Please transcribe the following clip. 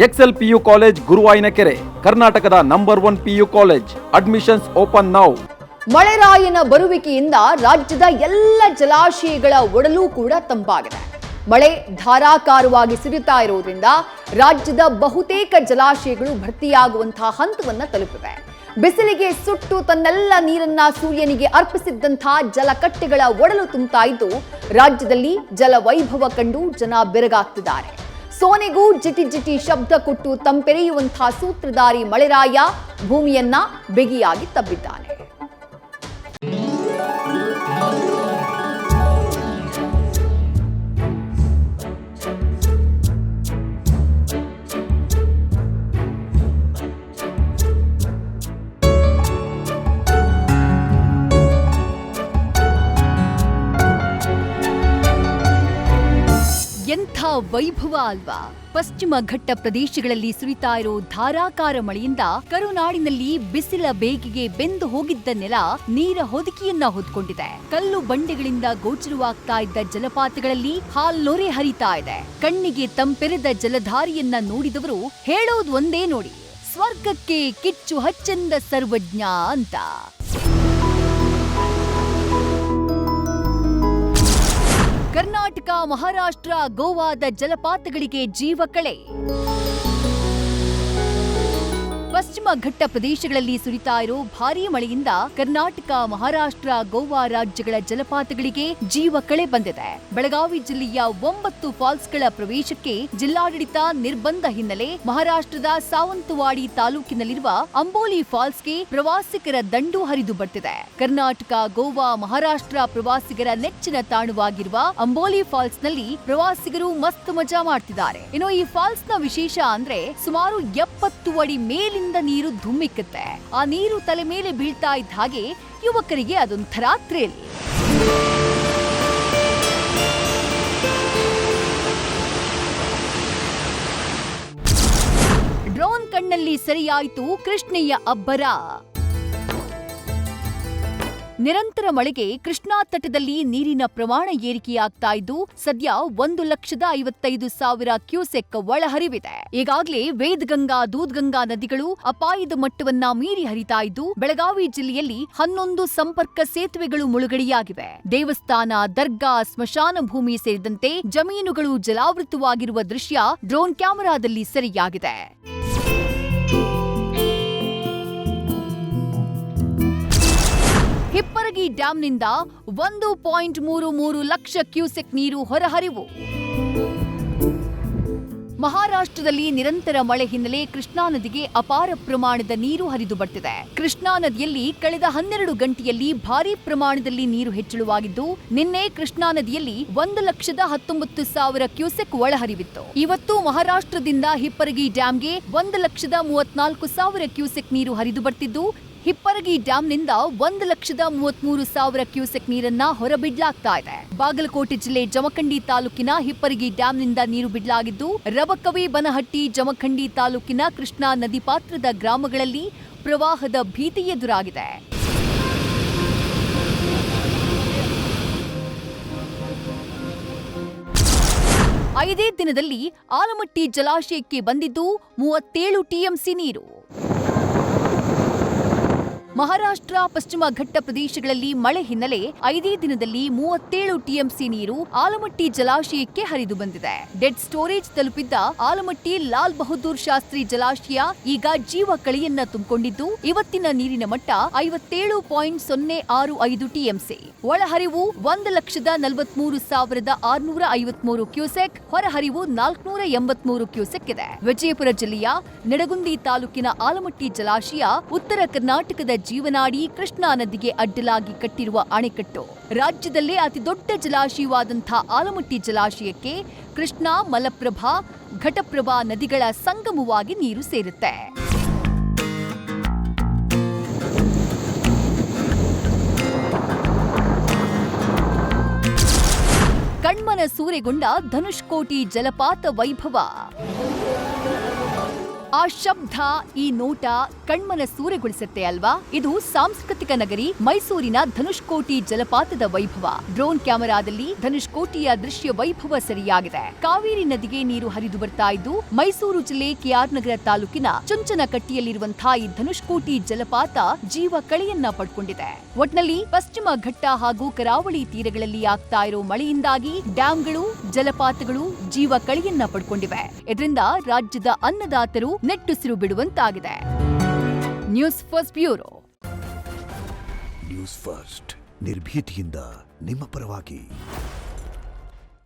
Excel PU college Guruvayanakere, ಕರ್ನಾಟಕದ number 1 PU college. Admissions open now. ಮಳೆರಾಯನ ಬರುವಿಕೆಯಿಂದ ರಾಜ್ಯದ ಎಲ್ಲ ಜಲಾಶಯಗಳ ಒಡಲು ಕೂಡ ತಂಪಾಗಿದೆ. ಮಳೆ ಧಾರಾಕಾರವಾಗಿ ಸುರಿಯುತ್ತಾ ಇರುವುದರಿಂದ ರಾಜ್ಯದ ಬಹುತೇಕ ಜಲಾಶಯಗಳು ಭರ್ತಿಯಾಗುವಂತಹ ಹಂತವನ್ನ ತಲುಪಿವೆ. ಬಿಸಿಲಿಗೆ ಸುಟ್ಟು ತನ್ನೆಲ್ಲ ನೀರನ್ನ ಸೂರ್ಯನಿಗೆ ಅರ್ಪಿಸಿದ್ದಂತಹ ಜಲಕಟ್ಟೆಗಳ ಒಡಲು ತುಂಬುತ್ತಾ ಇದ್ದು ರಾಜ್ಯದಲ್ಲಿ ಜಲವೈಭವ ಕಂಡು ಜನ ಬೆರಗಾಗ್ತಿದ್ದಾರೆ. ಸೋನೆಗೂ ಜಿಟಿ ಜಿಟಿ ಶಬ್ದ ಕೊಟ್ಟು ತಂಪೆರೆಯುವಂತಹ ಸೂತ್ರಧಾರಿ ಮಳೆರಾಯ ಭೂಮಿಯನ್ನ ಬಿಗಿಯಾಗಿ ತಬ್ಬಿದ್ದಾನೆ. ಎಂಥ ವೈಭವ ಅಲ್ವಾ! ಪಶ್ಚಿಮ ಘಟ್ಟ ಪ್ರದೇಶಗಳಲ್ಲಿ ಸುರಿತಾ ಇರೋ ಧಾರಾಕಾರ ಮಳೆಯಿಂದ ಕರುನಾಡಿನಲ್ಲಿ ಬಿಸಿಲ ಬೇಗೆಗೆ ಬೆಂದು ಹೋಗಿದ್ದ ನೆಲ ನೀರ ಹೊದಿಕೆಯನ್ನ ಹೊದ್ಕೊಂಡಿದೆ. ಕಲ್ಲು ಬಂಡೆಗಳಿಂದ ಗೋಚರವಾಗ್ತಾ ಇದ್ದ ಜಲಪಾತಗಳಲ್ಲಿ ಹಾಲ್ನೊರೆ ಹರಿತಾ ಇದೆ. ಕಣ್ಣಿಗೆ ತಂಪೆರೆದ ಜಲಧಾರಿಯನ್ನ ನೋಡಿದವರು ಹೇಳೋದು ಒಂದೇ ನೋಡಿ, ಸ್ವರ್ಗಕ್ಕೆ ಕಿಚ್ಚು ಹಚ್ಚೆಂದ ಸರ್ವಜ್ಞ ಅಂತ. ಕರ್ನಾಟಕ, ಮಹಾರಾಷ್ಟ್ರ, ಗೋವಾದ ಜಲಪಾತಗಳಿಗೆ ಜೀವ ಕಳೆ. ಪಶ್ಚಿಮ ಘಟ್ಟ ಪ್ರದೇಶಗಳಲ್ಲಿ ಸುರಿತಾ ಇರೋ ಭಾರೀ ಮಳೆಯಿಂದ ಕರ್ನಾಟಕ, ಮಹಾರಾಷ್ಟ್ರ, ಗೋವಾ ರಾಜ್ಯಗಳ ಜಲಪಾತಗಳಿಗೆ ಜೀವ ಕಳೆ ಬಂದಿದೆ. ಬೆಳಗಾವಿ ಜಿಲ್ಲೆಯ 9 ಫಾಲ್ಸ್ಗಳ ಪ್ರವೇಶಕ್ಕೆ ಜಿಲ್ಲಾಡಳಿತ ನಿರ್ಬಂಧ ಹಿನ್ನೆಲೆ ಮಹಾರಾಷ್ಟ್ರದ ಸಾವಂತವಾಡಿ ತಾಲೂಕಿನಲ್ಲಿರುವ ಅಂಬೋಲಿ ಫಾಲ್ಸ್ಗೆ ಪ್ರವಾಸಿಗರ ದಂಡು ಹರಿದು ಬರ್ತಿದೆ. ಕರ್ನಾಟಕ, ಗೋವಾ, ಮಹಾರಾಷ್ಟ್ರ ಪ್ರವಾಸಿಗರ ನೆಚ್ಚಿನ ತಾಣವಾಗಿರುವ ಅಂಬೋಲಿ ಫಾಲ್ಸ್ನಲ್ಲಿ ಪ್ರವಾಸಿಗರು ಮಸ್ತ್ ಮಜಾ ಮಾಡ್ತಿದ್ದಾರೆ. ಇನ್ನು ಈ ಫಾಲ್ಸ್ನ ವಿಶೇಷ ಅಂದ್ರೆ ಸುಮಾರು 70 ಅಡಿ ಮೇಲಿಂದ ನೀರು ಧುಮ್ಮಿಕ್ಕುತ್ತೆ. ಆ ನೀರು ತಲೆ ಮೇಲೆ ಬೀಳ್ತಾ ಇದ್ದ ಹಾಗೆ ಯುವಕರಿಗೆ ಅದೊಂಥರ ಥ್ರಿಲ್. ಡ್ರೋನ್ ಕಣ್ಣಲ್ಲಿ ಸರಿಯಾಯಿತು ಕೃಷ್ಣಯ್ಯ ಅಬ್ಬರ. ನಿರಂತರ ಮಳೆಗೆ ಕೃಷ್ಣಾ ತಟದಲ್ಲಿ ನೀರಿನ ಪ್ರಮಾಣ ಏರಿಕೆಯಾಗ್ತಾ ಇದ್ದು ಸದ್ಯ 1,55,000 ಕ್ಯೂಸೆಕ್ ಒಳಹರಿವಿದೆ. ಈಗಾಗಲೇ ವೇದಗಂಗಾ, ದೂದ್ಗಂಗಾ ನದಿಗಳು ಅಪಾಯದ ಮಟ್ಟವನ್ನ ಮೀರಿ ಹರಿತಾ ಇದ್ದು ಬೆಳಗಾವಿ ಜಿಲ್ಲೆಯಲ್ಲಿ 11 ಸಂಪರ್ಕ ಸೇತುವೆಗಳು ಮುಳುಗಡೆಯಾಗಿವೆ. ದೇವಸ್ಥಾನ, ದರ್ಗಾ, ಸ್ಮಶಾನ ಭೂಮಿ ಸೇರಿದಂತೆ ಜಮೀನುಗಳು ಜಲಾವೃತವಾಗಿರುವ ದೃಶ್ಯ ಡ್ರೋನ್ ಕ್ಯಾಮೆರಾದಲ್ಲಿ ಸೆರೆಯಾಗಿದೆ. ಹಿಪ್ಪರಗಿ ಡ್ಯಾಂನಿಂದ 1.33 ಲಕ್ಷ ಕ್ಯೂಸೆಕ್ ನೀರು ಹೊರಹರಿವು. ಮಹಾರಾಷ್ಟ್ರದಲ್ಲಿ ನಿರಂತರ ಮಳೆ ಹಿನ್ನೆಲೆ ಕೃಷ್ಣಾ ನದಿಗೆ ಅಪಾರ ಪ್ರಮಾಣದ ನೀರು ಹರಿದು ಬರ್ತಿದೆ. ಕೃಷ್ಣಾ ನದಿಯಲ್ಲಿ ಕಳೆದ 12 ಗಂಟೆಯಲ್ಲಿ ಭಾರೀ ಪ್ರಮಾಣದಲ್ಲಿ ನೀರು ಹೆಚ್ಚಳವಾಗಿದ್ದು ನಿನ್ನೆ ಕೃಷ್ಣಾ ನದಿಯಲ್ಲಿ 1,19,000 ಕ್ಯೂಸೆಕ್ ಒಳಹರಿವಿತ್ತು. ಇವತ್ತು ಮಹಾರಾಷ್ಟ್ರದಿಂದ ಹಿಪ್ಪರಗಿ ಡ್ಯಾಂಗೆ 1,34,000 ಕ್ಯೂಸೆಕ್ ನೀರು ಹರಿದು ಬರ್ತಿದ್ದು ಹಿಪ್ಪರಗಿ ಡ್ಯಾಂನಿಂದ 1,33,000 ಕ್ಯೂಸೆಕ್ ನೀರನ್ನ ಹೊರಬಿಡ್ಲಾಗ್ತಾ ಇದೆ. ಬಾಗಲಕೋಟೆ ಜಿಲ್ಲೆ ಜಮಖಂಡಿ ತಾಲೂಕಿನ ಹಿಪ್ಪರಗಿ ಡ್ಯಾಂನಿಂದ ನೀರು ಬಿಡಲಾಗಿದ್ದು ರಬಕವಿ, ಬನಹಟ್ಟಿ, ಜಮಖಂಡಿ ತಾಲೂಕಿನ ಕೃಷ್ಣಾ ನದಿ ಪಾತ್ರದ ಗ್ರಾಮಗಳಲ್ಲಿ ಪ್ರವಾಹದ ಭೀತಿ ಎದುರಾಗಿದೆ. ಐದೇ ದಿನದಲ್ಲಿ ಆಲಮಟ್ಟಿ ಜಲಾಶಯಕ್ಕೆ ಬಂದಿದ್ದು 37 ಟಿಎಂಸಿ ನೀರು. ಮಹಾರಾಷ್ಟ್ರ, ಪಶ್ಚಿಮ ಘಟ್ಟ ಪ್ರದೇಶಗಳಲ್ಲಿ ಮಳೆ ಹಿನ್ನೆಲೆ 5 ದಿನದಲ್ಲಿ 37 ಟಿಎಂಸಿ ನೀರು ಆಲಮಟ್ಟಿ ಜಲಾಶಯಕ್ಕೆ ಹರಿದು ಬಂದಿದೆ. ಡೆಡ್ ಸ್ಟೋರೇಜ್ ತಲುಪಿದ್ದ ಆಲಮಟ್ಟಿ ಲಾಲ್ ಬಹದ್ದೂರ್ ಶಾಸ್ತ್ರಿ ಜಲಾಶಯ ಈಗ ಜೀವ ಕಳೆಯನ್ನ ತುಂಬಿಕೊಂಡಿದ್ದು ಇವತ್ತಿನ ನೀರಿನ ಮಟ್ಟ 57.065 ಟಿಎಂಸಿ. ಒಳಹರಿವು 1,43,653 ಕ್ಯೂಸೆಕ್, ಹೊರಹರಿವು 483 ಕ್ಯೂಸೆಕ್ ಇದೆ. ವಿಜಯಪುರ ಜಿಲ್ಲೆಯ ನಿಡಗುಂದಿ ತಾಲೂಕಿನ ಆಲಮಟ್ಟಿ ಜಲಾಶಯ ಉತ್ತರ ಕರ್ನಾಟಕದ ಜೀವನಾಡಿ ಕೃಷ್ಣಾ ನದಿಗೆ ಅಡ್ಡಲಾಗಿ ಕಟ್ಟಿರುವ ಅಣೆಕಟ್ಟು. ರಾಜ್ಯದಲ್ಲೇ ಅತಿ ದೊಡ್ಡ ಜಲಾಶಯವಾದಂತಹ ಆಲಮಟ್ಟಿ ಜಲಾಶಯಕ್ಕೆ ಕೃಷ್ಣಾ, ಮಲಪ್ರಭಾ, ಘಟಪ್ರಭಾ ನದಿಗಳ ಸಂಗಮವಾಗಿ ನೀರು ಸೇರುತ್ತೆ. ಕಣ್ಮನ ಸೂರೆಗೊಂಡ ಧನುಷ್ಕೋಟಿ ಜಲಪಾತ ವೈಭವ. ಆ ಶಬ್ದ, ಈ ನೋಟ ಕಣ್ಮನ ಸೂರೆಗೊಳಿಸುತ್ತೆ ಅಲ್ವಾ? ಇದು ಸಾಂಸ್ಕೃತಿಕ ನಗರಿ ಮೈಸೂರಿನ ಧನುಷ್ಕೋಟಿ ಜಲಪಾತದ ವೈಭವ. ಡ್ರೋನ್ ಕ್ಯಾಮೆರಾದಲ್ಲಿ ಧನುಷ್ಕೋಟಿಯ ದೃಶ್ಯ ವೈಭವ ಸರಿಯಾಗಿದೆ. ಕಾವೇರಿ ನದಿಗೆ ನೀರು ಹರಿದು ಬರ್ತಾ ಇದ್ದು ಮೈಸೂರು ಜಿಲ್ಲೆ ಕೆಆರ್ ನಗರ ತಾಲೂಕಿನ ಚುಂಚನಕಟ್ಟಿಯಲ್ಲಿರುವಂತಹ ಈ ಧನುಷ್ಕೋಟಿ ಜಲಪಾತ ಜೀವ ಕಳೆಯನ್ನ ಪಡ್ಕೊಂಡಿದೆ. ಒಟ್ನಲ್ಲಿ ಪಶ್ಚಿಮ ಘಟ್ಟ ಹಾಗೂ ಕರಾವಳಿ ತೀರಗಳಲ್ಲಿ ಆಗ್ತಾ ಇರೋ ಮಳೆಯಿಂದಾಗಿ ಡ್ಯಾಂಗಳು, ಜಲಪಾತಗಳು ಜೀವ ಕಳೆಯನ್ನ ಪಡ್ಕೊಂಡಿವೆ. ಇದರಿಂದ ರಾಜ್ಯದ ಅನ್ನದಾತರು ನೆಟ್ಟುಸಿರು ಬಿಡುವಂತಾಗಿದೆ. News first bureau. News first ನಿರ್ಭೀತಿಯಿಂದ ನಿಮ್ಮ ಪರವಾಗಿ.